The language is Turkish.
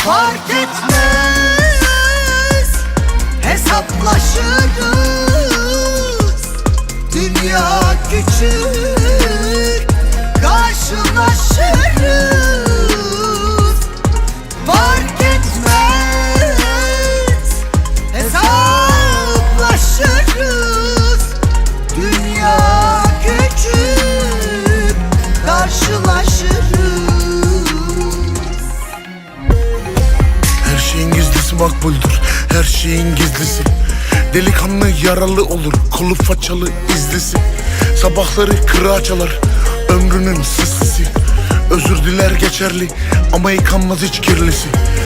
Fark etmez, hesaplaşırız. Dünya küçük, karşılaşırız. Fark etmez, hesaplaşırız. Dünya küçük, karşılaşırız. Her şeyin gizlisi makbuldür, her şeyin gizlisi. Delikanlı yaralı olur, kolu façalı izlisi. Sabahları kırağa çalar, ömrünün sıslısı. Özür diler geçerli ama yıkanmaz hiç kirlisi.